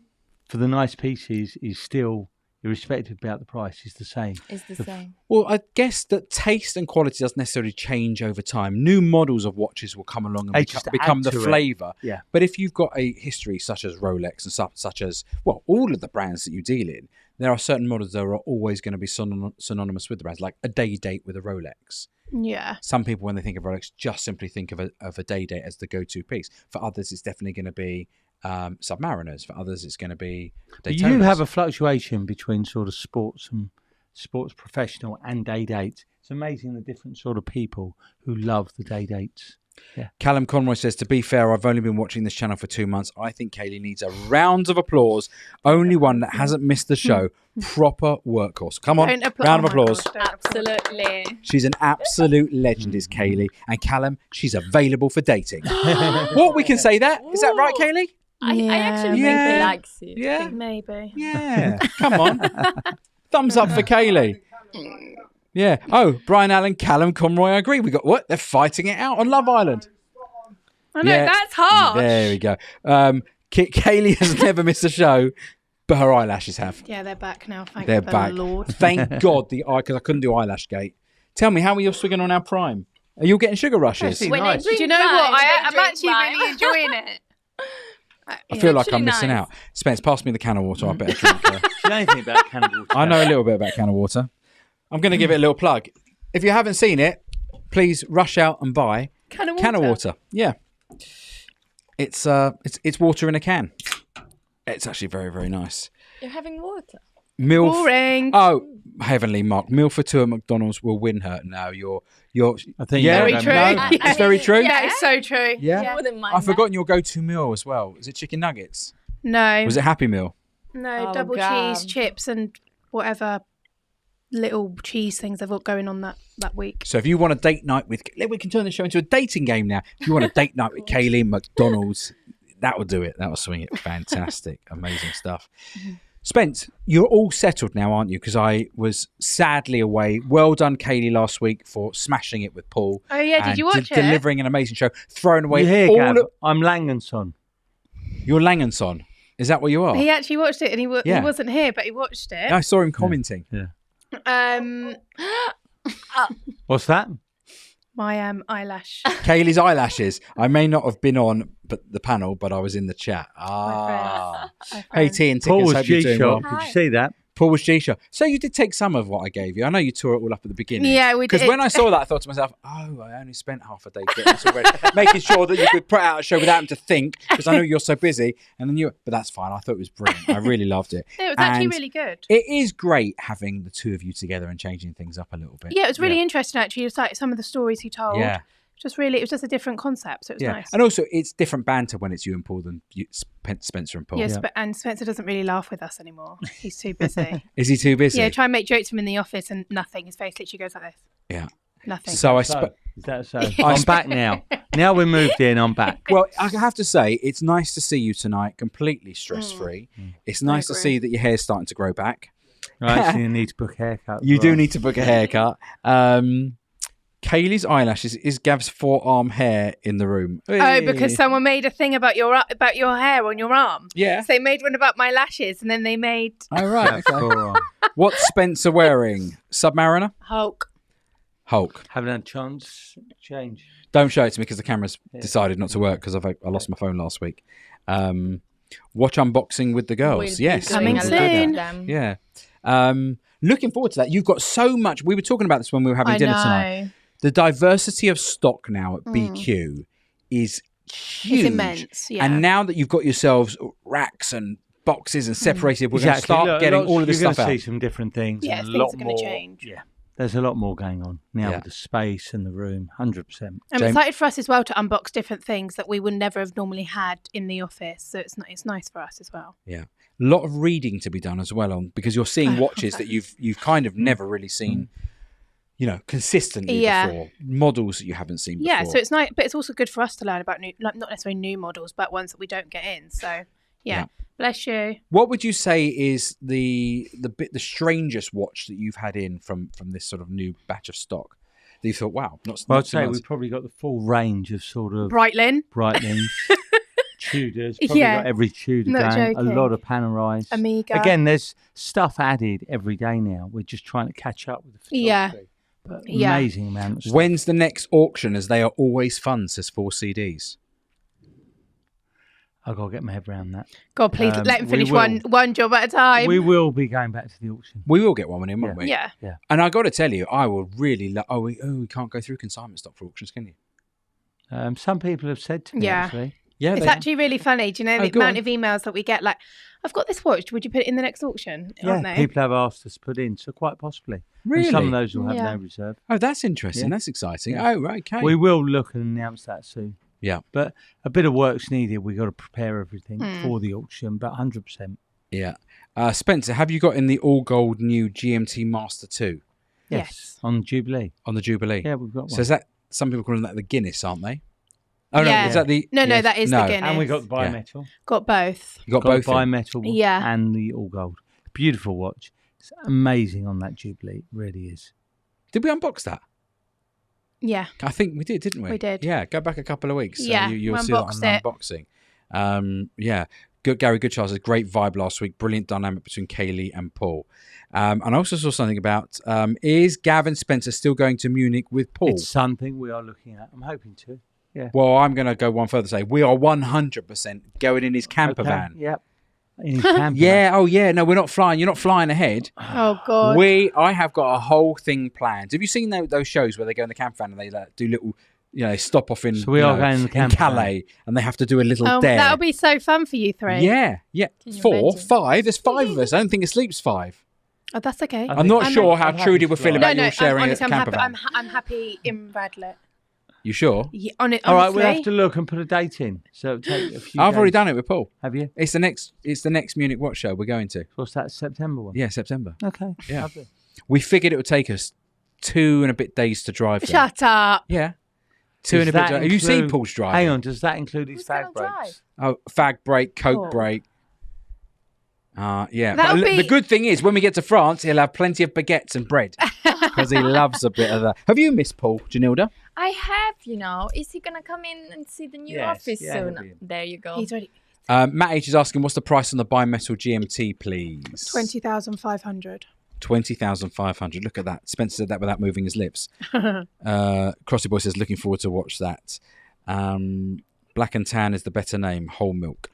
for the nice pieces is still, irrespective about the price, is the same. It's the same. Well, I guess that taste and quality doesn't necessarily change over time. New models of watches will come along and They just become add the to it. flavour. Yeah. But if you've got a history such as Rolex and such as, well, all of the brands that you deal in, there are certain models that are always going to be synonymous with the brands, like a day date with a Rolex. Yeah. Some people, when they think of Rolex, just simply think of a day date as the go-to piece. For others, it's definitely going to be Submariners. For others, it's going to be But Daytonas. you have a fluctuation between sort of sports and sports professional and day dates. It's amazing the different sort of people who love the day dates. Callum Conroy says, to be fair, I've only been watching this channel for 2 months. I think Kaylee needs a round of applause. Only one that hasn't missed the show. Proper workhorse. Come on, Don't appla- round oh of my applause. God, don't applaud. Absolutely. She's an absolute legend, is Kaylee. And Callum, she's available for dating. What, we can say that? Is that right, Kaylee? I actually think Yeah. he likes you. Yeah. Maybe. Yeah. Come on. Thumbs up for Kaylee. Yeah. Oh, Brian Allen, Callum Conroy, I agree. We got what? They're fighting it out on Love Island. I know, Yeah. that's harsh. There we go. Kaylee has never missed a show. But her eyelashes have. Yeah, they're back now. Thank They're the back. Lord. Thank God because I couldn't do eyelash gate. Tell me, how are you swigging on our prime? Are you getting sugar rushes? Actually, When nice. they Do you drink know rhyme, what? they I'm drink actually rhyme. really enjoying it. I feel like actually I'm missing nice. out. Spence, pass me the can of water. I better drink her. Do you know anything about cannibal? I know a little bit about can of water. I'm going to give it a little plug. If you haven't seen it, please rush out and buy Can of can of water. Yeah, it's water in a can. It's actually very, very nice. You're having water. Meal. Boring. Oh, heavenly, Mark. Meal for two at McDonald's will win her. No, you're. I think Yeah, Very you're true. having no, that. it's very true. Yeah, it's so true. Yeah. I wouldn't mind I've forgotten your go-to meal as well. Is it chicken nuggets? No. Was it Happy Meal? No, Oh, double God. cheese, chips, and whatever little cheese things they've got going on that week. So if you want a date night with, we can turn the show into a dating game now. If you want a date night with Kaylee, McDonald's, that will do it. That will swing it. Fantastic, amazing stuff. Spence, you're all settled now, aren't you? Because I was sadly away. Well done, Kaylee, last week for smashing it with Paul. Oh yeah, did and you watch it? Delivering an amazing show, throwing away You hear, all Gav? of I'm Langenson. your Langenson. Is that what you are? He actually watched it, and he Yeah. wasn't here, but he watched it. I saw him commenting. What's that? My eyelash. Kaylee's eyelashes. I may not have been on the panel, but I was in the chat. My Hey, friends. T and Paul Tickets. was Hope you're doing well. G-Shock. Did you see that? Paul was G-Shock. So you did take some of what I gave you. I know you tore it all up at the beginning. Yeah, we Because did. when I saw that, I thought to myself, oh, I only spent half a day getting this already. Making sure that you could put out a show without him to think, because I know you're so busy. And then but that's fine. I thought it was brilliant. I really loved it. It was actually And really good. It is great having the two of you together and changing things up a little bit. Yeah, it was really interesting actually. It's like some of the stories he told. Yeah. It was just a different concept, so it was Yeah. nice. And also, it's different banter when it's you and Paul than Spencer and Paul. Yes, and Spencer doesn't really laugh with us anymore. He's too busy. Is he too busy? Yeah, try and make jokes to him in the office and nothing. His face literally goes like this. Yeah. Nothing. So I So, is that so? I'm back now. Now we're moved in, I'm back. Well, I have to say, it's nice to see you tonight, completely stress-free. It's nice to agree. see that your hair's starting to grow back. I actually need to book a haircut. You do need to book a haircut. Kaylee's eyelashes is Gav's forearm hair in the room. Oh, because someone made a thing about your hair on your arm. Yeah. So they made one about my lashes, and then they made Oh, right. Okay. What's Spencer wearing? Submariner? Hulk. Hulk. Haven't had a chance to change. Don't show it to me because the camera's decided not to work because I lost my phone last week. Watch unboxing with the girls. We'll be Yes. doing Coming a lot soon. of them. Yeah. Looking forward to that. You've got so much. We were talking about this when we were having I dinner know. tonight. The diversity of stock now at BQ is huge. It's immense. Yeah. And now that you've got yourselves racks and boxes and separated, we're going to Exactly. start Look, getting all of this you're stuff going out. to see some different things. Yeah, and a things lot are gonna more. change. Yeah, there's a lot more going on now Yeah. with the space and the room. 100%. I'm James- excited for us as well to unbox different things that we would never have normally had in the office. So it's nice for us as well. Yeah. A lot of reading to be done as well because you're seeing watches that you've kind of never really seen, consistently Yeah. before. Models that you haven't seen before. Yeah, so it's nice, but it's also good for us to learn about new, like not necessarily new models, but ones that we don't get in. So yeah. Bless you. What would you say is the strangest watch that you've had in from this sort of new batch of stock that you thought, wow, not Well, not I'd say so we've probably got the full range of sort of Breitling. Breitlings, Tudors. Probably Yeah. got every Tudor Not going. joking. A lot of Panerais. Amiga. Again, there's stuff added every day now. We're just trying to catch up with the photography. Yeah. But Yeah. amazing amount of stuff. When's the next auction? As they are always fun, says 4CDs. I've got to get my head around that. God, please let him we finish will. one job at a time. We will be going back to the auction. We will get one in, won't we? Yeah. And I got to tell you, I will really. we can't go through consignment stock for auctions, can you? Some people have said to me, Yeah. actually. Yeah, It's they are. actually really funny. Do you know Oh, the go amount on. of emails that we get? Like, I've got this watch. Would you put it in the next auction? Aren't Yeah, they? people have asked us to put in, so quite possibly. Really? And some of those will have Yeah. no reserve. Oh, that's interesting. Yeah. That's exciting. Yeah. Oh, right, okay. We will look and announce that soon. Yeah. But a bit of work's needed. We've got to prepare everything Hmm. for the auction, but 100%. Yeah. Spencer, have you got in the all gold new GMT Master 2 Yes. On Jubilee. on the Jubilee? Yeah, we've got one. So is that some people call that the Guinness, aren't they? Oh Yeah. no, is that the No, yes. that is no. the Guinness. And we got the bimetal. Got both. You got Got both. the in? bimetal Yeah. and the all gold. Beautiful watch. It's amazing on that Jubilee. It really is. Did we unbox that? Yeah. I think we did, didn't we? We did. Yeah, go back a couple of weeks. Yeah, you'll we see that on unboxed the it. unboxing. Yeah, Gary Goodchild says, great vibe last week. Brilliant dynamic between Kaylee and Paul. And I also saw something about, is Gavin Spencer still going to Munich with Paul? It's something we are looking at. I'm hoping to. Yeah. Well, I'm going to go one further, say we are 100% going in his camper van. Yep. In his camper Yeah. Oh, yeah. No, we're not flying. You're not flying ahead. Oh God. I have got a whole thing planned. Have you seen those shows where they go in the camper van and they do little, they stop off in, So we are going in the camper van. Calais and they have to do a little dare. That'll be so fun for you three. Yeah. Can you 4, imagine? 5. There's 5 of us. I don't think it sleeps 5. Oh, that's okay. I I'm not think- sure how I'm Trudy happy would to feel fly. about you sharing honestly, a camper van. I'm happy in Radlett. You sure? Yeah, All right, we'll have to look and put a date in. So it'll take a few I've already days. done it with Paul. Have you? It's the next Munich Watch show we're going to. What's that, September one? Yeah, September. Okay. Yeah. Lovely. We figured it would take us 2 and a bit days to drive there. Shut up. Yeah. 2 and a bit. Have you seen Paul's drive? Hang on, does that include his Who's fag gonna breaks? Oh, fag break, coke Oh. break. Yeah. That'll But be- the good thing is, when we get to France, he'll have plenty of baguettes and bread because he loves a bit of that. Have you missed Paul, Jonilda? I have. Is he gonna come in and see the new Yes, office yeah, he'll be soon? in. There you go. He's ready. Matt H is asking, what's the price on the bimetal GMT, please? 20,500. 20,500. Look at that. Spencer said that without moving his lips. Crossy Boy says, looking forward to watch that. Black and Tan is the better name. Whole milk.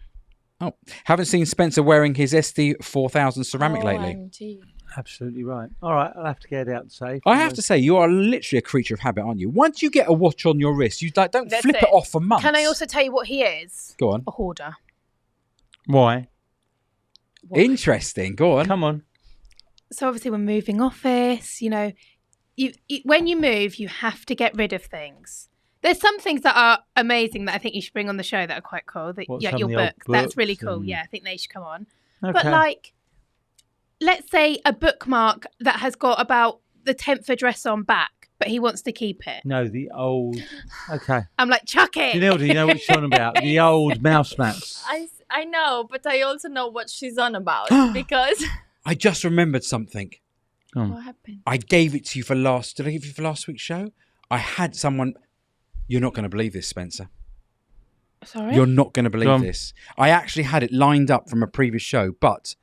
Oh, haven't seen Spencer wearing his SD 4000 ceramic lately. OMG. Absolutely right. All right, I'll have to get it out safe. I have to say, you are literally a creature of habit, aren't you? Once you get a watch on your wrist, you don't That's flip it it. off for months. Can I also tell you what he is? Go on. A hoarder. Why? Interesting. Go on. Come on. So obviously we're moving office, when you move, you have to get rid of things. There's some things that are amazing that I think you should bring on the show that are quite cool. That What, yeah, some your of the old books. That's really books cool. and- Yeah, I think they should come on. Okay. But like, let's say a bookmark that has got about the 10th address on back, but he wants to keep it. No, the old. Okay. I'm like, chuck it. Jonilda, you know what she's on about? The old mouse mats. I know, but I also know what she's on about because I just remembered something. what happened? I gave it to you for last. Did I give you for last week's show? I had someone. You're not going to believe this, Spencer. Sorry. You're not going to believe Go on. this. I actually had it lined up from a previous show, but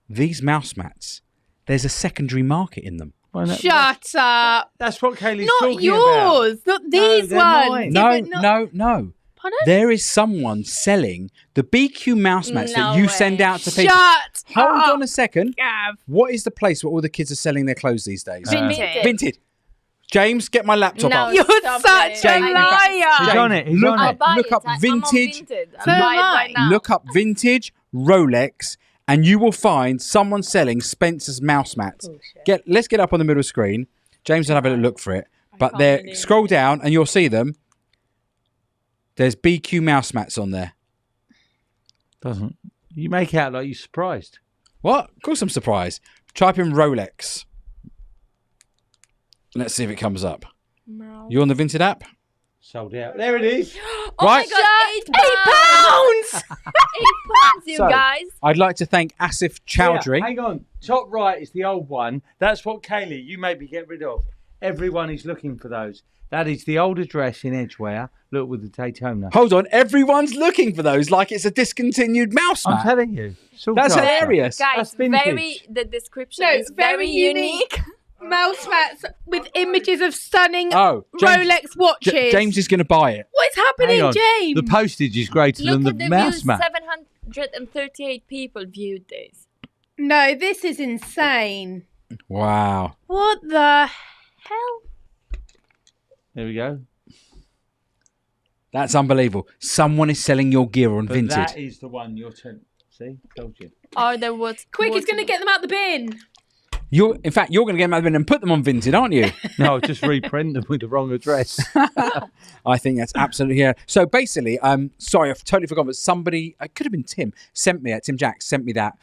these mouse mats, there's a secondary market in them. Why not? Shut up. That's what Kaylee's Not talking yours. about. Not these they're ones. mine. Yeah, but not- No. Pardon? There is someone selling the BQ mouse mats that No you way. send out to people. Shut Hold up. on a second. Gav. What is the place where all the kids are selling their clothes these days? Vinted. Vinted. James, get my laptop No, up. You're stop such it. a Jane, in fact- liar. He's on it. He's Look on I'll it. buy Look it. up I'm on vintage. Vinted. So I'll buy am it I. right now. Look up vintage Rolex, and you will find someone selling Spencer's mouse mats. Let's get up on the middle screen. James will have a little look for it. But can't there, believe scroll down, and you'll see them. There's BQ mouse mats on there. Doesn't. You make out like you're surprised. What? Of course I'm surprised. Type in Rolex. Let's see if it comes up. No. You on the Vinted app? Sold out. There it is. Oh Right. my God, £8! £8, you So, guys. I'd like to thank Asif Chowdhury. Yeah, hang on. Top right is the old one. That's what Kaylee, you maybe get rid of. Everyone is looking for those. That is the old address in Edgware. Look with the Daytona. Hold on, everyone's looking for those like it's a discontinued mouse I'm mat. telling you. Sold That's out. hilarious. Guys, That's vintage. the description No, is very very unique. Mouse mats with images of stunning Oh, James, Rolex watches. James is going to buy it. What is Hang happening, on. James? The postage is greater Look than at the the mouse views. mat. 738 people viewed this. No, this is insane. Wow. What the hell? There we go. That's unbelievable. Someone is selling your gear on But Vinted. that is the one you're telling. See? Told you. Or there was Quick, he's going to get them out the bin. In fact, you're going to get them out of the bin and put them on Vinted, aren't you? No, I'll just reprint them with the wrong address. I think that's absolutely here. So basically, sorry, I've totally forgotten, but somebody, it could have been Tim, Tim Jack sent me that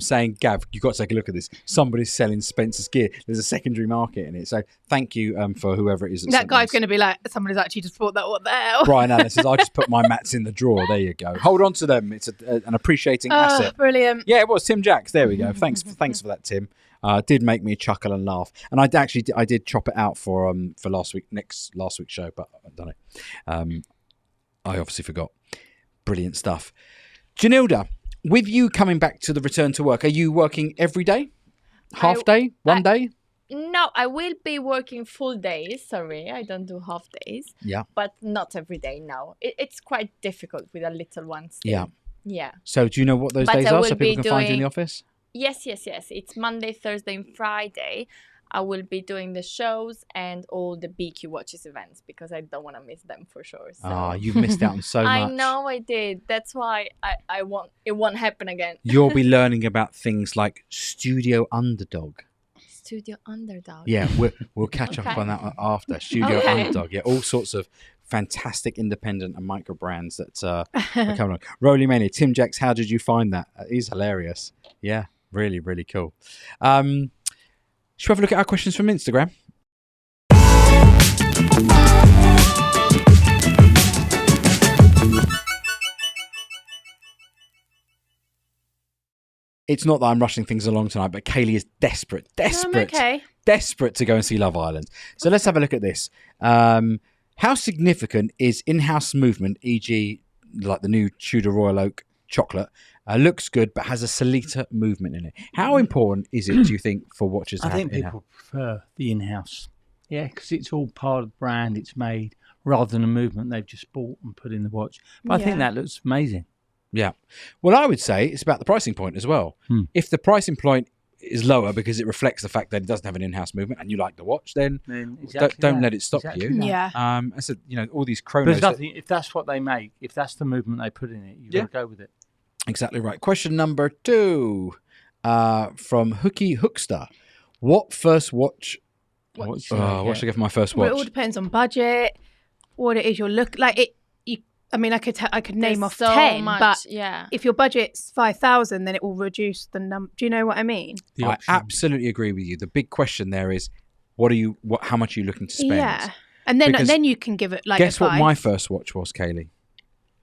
saying, Gav, you've got to take a look at this. Somebody's selling Spencer's gear. There's a secondary market in it. So thank you for whoever it is. That guy's going to be like, somebody's actually just bought that. What the hell? Brian Allen says, I just put my mats in the drawer. There you go. Hold on to them. It's an appreciating asset. Brilliant. Yeah, it was Tim Jacks. There we go. Thanks for that, Tim. Did make me chuckle and laugh, and I did chop it out for last week's show, but I've done it. I obviously forgot. Brilliant stuff. Jonilda, with you coming back to the return to work, are you working every day? Half day? One day? No, I will be working full days. Sorry, I don't do half days. Yeah. But not every day now. It's quite difficult with a little one still. Yeah. Yeah. So do you know what those But days I are will so people be can find you in the doing- office? Yes. It's Monday, Thursday, and Friday. I will be doing the shows and all the BQ Watches events because I don't want to miss them for sure. So. You've missed out on so much. I know I did. That's why I want it won't happen again. You'll be learning about things like Studio Underdog. Studio Underdog. Yeah, we'll catch up Okay. on that after. Studio Okay. Underdog. Yeah, all sorts of fantastic independent and micro brands that are coming on. Roly Mania, Tim Jacks, how did you find that? It is hilarious. Yeah, really, really cool. Should we have a look at our questions from Instagram? It's not that I'm rushing things along tonight, but Kaylee is desperate to go and see Love Island. So let's have a look at this. How significant is in-house movement, e.g. like the new Tudor Royal Oak chocolate, looks good but has a Solita movement in it? How important is it, do you think, for watches to I have think in-house? people prefer the in-house. Yeah, because it's all part of the brand. It's made rather than a movement they've just bought and put in the watch. But I think Yeah. that looks amazing. Yeah. Well, I would say it's about the pricing point as well. If the pricing point is lower because it reflects the fact that it doesn't have an in-house movement and you like the watch, then don't let it stop you. Yeah. I said, all these But chronos. there's nothing, if that's what they make, if that's the movement they put in it, you've got to go with it. Exactly right. Question number 2 from Hooky Hookster. What first watch? What should I get for my first Well, watch? it all depends on budget, what it is you're looking like. I mean, I could name off so 10, much, but yeah. if your budget's 5,000, then it will reduce the number. Do you know what I mean? The I option. absolutely agree with you. The big question there is, how much are you looking to spend? Yeah, and then Because you can give it like guess what advice. my first watch was, Kaylee?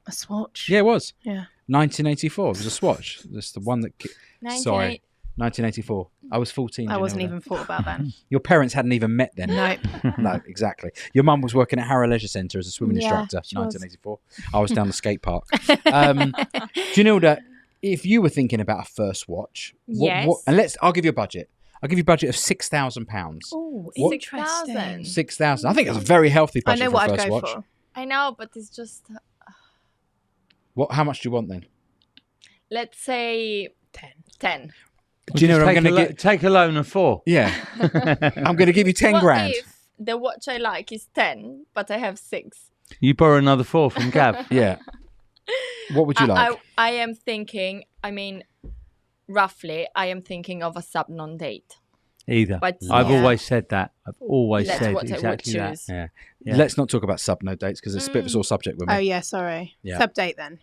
A Swatch. Yeah, it was. Yeah. 1984. It was a Swatch. That's the one that. Sorry, 1984. I was 14. I wasn't Jonilda. even thought about that. Your parents hadn't even met then. No. No, exactly. Your mum was working at Harrow Leisure Centre as a swimming Yeah, instructor, she was. 1984. I was down the skate park. Jonilda, if you were thinking about a first watch, Yes. I'll give you a budget. I'll give you a budget of £6,000. Oh, What- interesting. 6,000. I think that's a very healthy I budget know for a what I'd first go watch. for. I know, but it's just How much do you want then? let's say 10. Do you know what I'm going to get? Take a loan of 4. Yeah. I'm going to give you 10 What grand. if the watch I like is 10, but I have 6? You borrow another 4 from Gav. Yeah. What would you like? I am thinking, roughly, I am thinking of a sub-non date. Either. But I've yeah. always said that. I've always That's said what I would exactly that. choose. Yeah. Yeah. Let's not talk about sub-no dates because it's a bit of a sore subject with me. Oh, yeah, sorry. Yeah. Sub-date then.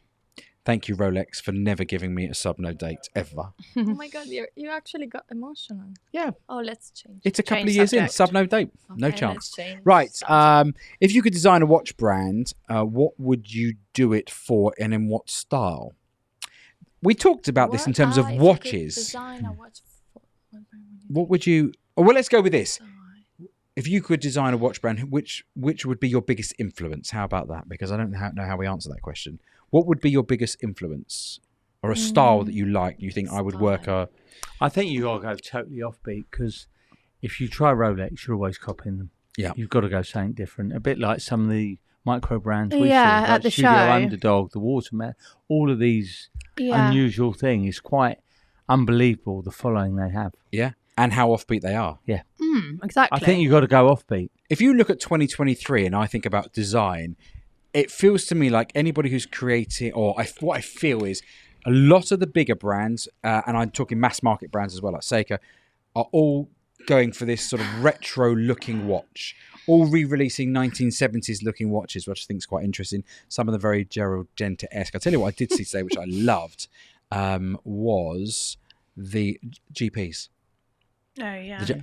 Thank you, Rolex, for never giving me a sub-no date ever. Oh my god, you actually got emotional. Yeah. Oh, let's change. It's a couple Change of years in. subject. Sub-no date. No Okay, chance. let's change. Right. If you could design a watch brand, what would you do it for and in what style? We talked about this in terms of if you could watches. design a watch for- What would you... Oh, well, let's go with this. design? If you could design a watch brand, which would be your biggest influence? How about that? Because I don't know how we answer that question. What would be your biggest influence or a style that you like? You think I would work a... I think you got to go totally offbeat because if you try Rolex, you're always copying them. Yeah. You've got to go something different. A bit like some of the micro brands we Yeah, saw, like at the Studio show. Underdog, the Waterman, all of these Yeah. unusual thing is quite unbelievable, the following they have. Yeah. And how offbeat they are. Exactly. I think you've got to go offbeat. If you look at 2023 and I think about design, it feels to me like anybody who's creating, what I feel is a lot of the bigger brands, and I'm talking mass market brands as well, like Seiko, are all going for this sort of retro looking watch, all re-releasing 1970s looking watches, which I think is quite interesting. Some of the very Gerald Genta-esque. I'll tell you what I did see today, which I loved, was the GPs. Oh, yeah. The G-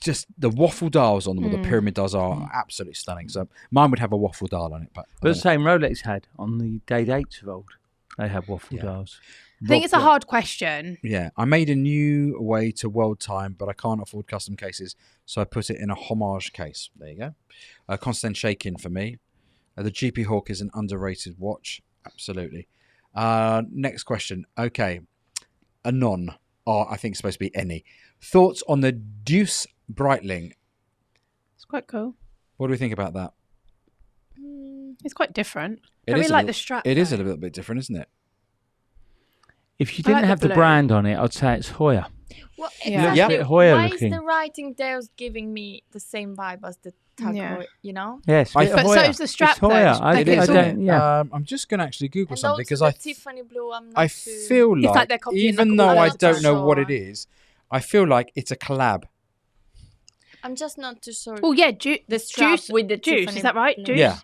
Just the waffle dials on them, or the pyramid dials are absolutely stunning. So mine would have a waffle dial on it, but But the same Rolex had on the day dates of old. They had waffle dials. I think it's a hard question. yeah, I made a new way to world time, but I can't afford custom cases, so I put it in a homage case. There you go. Constant shaking for me. The GP Hawk is an underrated watch. Absolutely. Next question. Okay. Anon. I think it's supposed to be any. Thoughts on the Deuce Breitling? It's quite cool. What do we think about that? It's quite different. It I is really a like little- the strap. It is a though. little bit different, isn't it? If you I like didn't the have the blue. brand on it, I'd say it's Hoya. Well, Yeah. exactly. Yep. Hoya Why looking. is the writing there giving me the same vibe as the tag? Yeah. You know. Yes, I- bit But of so Hoya. is the strap, It's Hoya. though. I, It I is, don't. Yeah. I'm just going to actually Google And something also because the I Tiffany blue. I'm not I too... feel It's like like, they're copying even like though all I the don't know what sure. it is, I feel like it's a collab. I'm just not too sure. Oh yeah, The strap Juice with the Juice. Tiffany Is that right? blue. Juice. Yeah.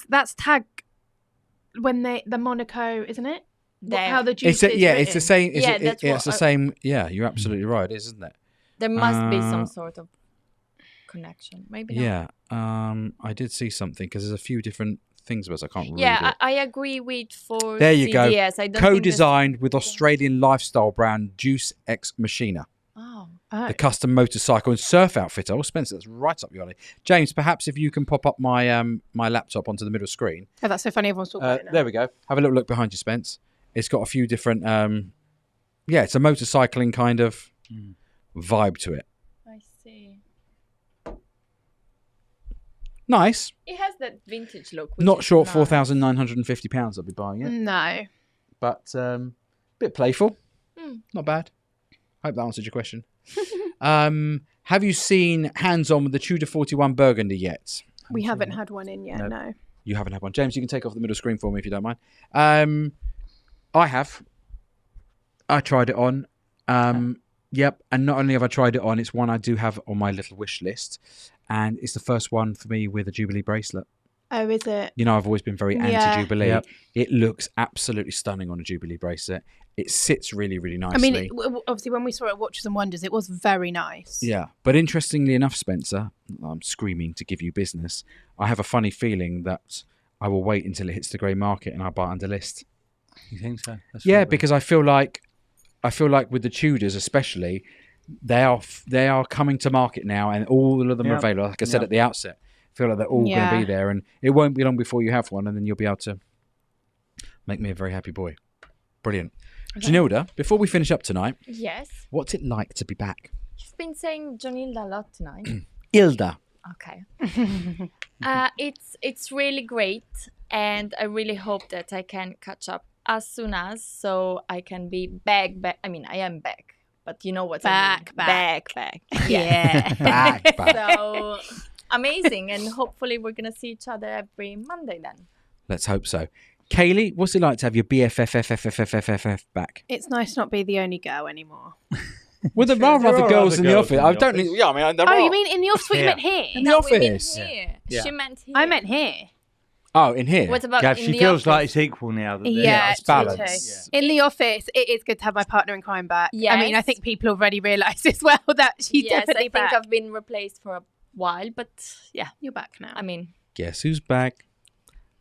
That's tag when the Monaco, isn't it? There. How the juice It's a, is yeah, written. it's the same. Yeah, that's it's the what same. Yeah, you're absolutely right, isn't it? There must be Uh, some sort of connection. Maybe not. Yeah. I did see something because there's a few different things, but I can't read Yeah, it. I agree with for There you go. CDS. I don't think this- Co-designed with Australian lifestyle brand Juice X Machina, Oh, Oh. the custom motorcycle and surf outfitter. Oh, Spencer, that's right up your alley. James, perhaps if you can pop up my my laptop onto the middle screen. Oh, that's so funny. Everyone's talking about it now. There we go. Have a little look behind you, Spence. It's got a few different. Yeah, it's a motorcycling kind of vibe to it. I see. Nice. It has that vintage look. Which Not is short nice. £4,950 I'll be buying it, No. but bit playful. Mm. Not bad. Hope that answered your question. Have you seen Hands On with the Tudor 41 Burgundy yet? We haven't had one in yet, Nope. no. You haven't had one. James, you can take off the middle screen for me if you don't mind. I have. I tried it on. Yep. And not only have I tried it on, it's one I do have on my little wish list. And it's the first one for me with a Jubilee bracelet. Oh, is it? You know, I've always been very Yeah. anti-Jubilee. Yep. It looks absolutely stunning on a Jubilee bracelet. It sits really, really nicely. I mean, obviously, when we saw it at Watches and Wonders, it was very nice. Yeah. But interestingly enough, Spencer, I'm screaming to give you business. I have a funny feeling that I will wait until it hits the grey market and I'll buy it under list. You think so? That's Yeah, what we- because I feel like with the Tudors especially, they are coming to market now, and all of them are Yep. available. Like I said Yep. at the outset, I feel like they're all going Yeah. to be there, and it won't be long before you have one, and then you'll be able to make me a very happy boy. Brilliant. Jonilda, before we finish up tonight, Yes. what's it like to be back? You've been saying Jonilda a lot tonight. Ilda. Okay. It's really great, and I really hope that I can catch up as soon as, so I can be back. I mean, I am back, but you know what I mean. Back. Back. Yeah. Back. So amazing, and hopefully we're gonna see each other every Monday then. Let's hope so. Kaylee, what's it like to have your BFF back? It's nice to not be the only girl anymore. Well, there are There other are girls other in the girls office. in I the don't. office. Yeah, I mean, there Oh, are. you mean in the office? What you Yeah. meant here? In the No, we mean office? here. Yeah. She meant here. I meant here. Oh, in here. What about Gav, in she the feels office? like it's equal now. That they're- Yeah, it's me balanced. too. In the office, it is good to have my partner in crime back. I mean, I Yes. think people already realised as well that she's Yes, definitely I think back. I've been replaced for a while, but yeah, You're back now. I mean, Guess who's back?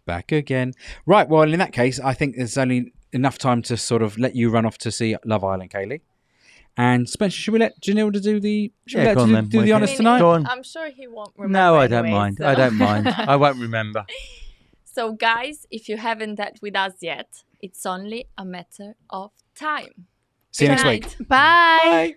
Back again. Right. Well, in that case, I think there's only enough time to sort of let you run off to see Love Island, Kaylee. And Spencer, should we let Jonilda do the? Should we Yeah, let go on her then. do the Wicked. honours I mean, tonight? Go on. I'm sure he won't remember. No, I don't anyway, mind. so. I don't mind. I won't remember. So, guys, if you haven't that with us yet, it's only a matter of time. See you next Good week. night. Bye. Bye.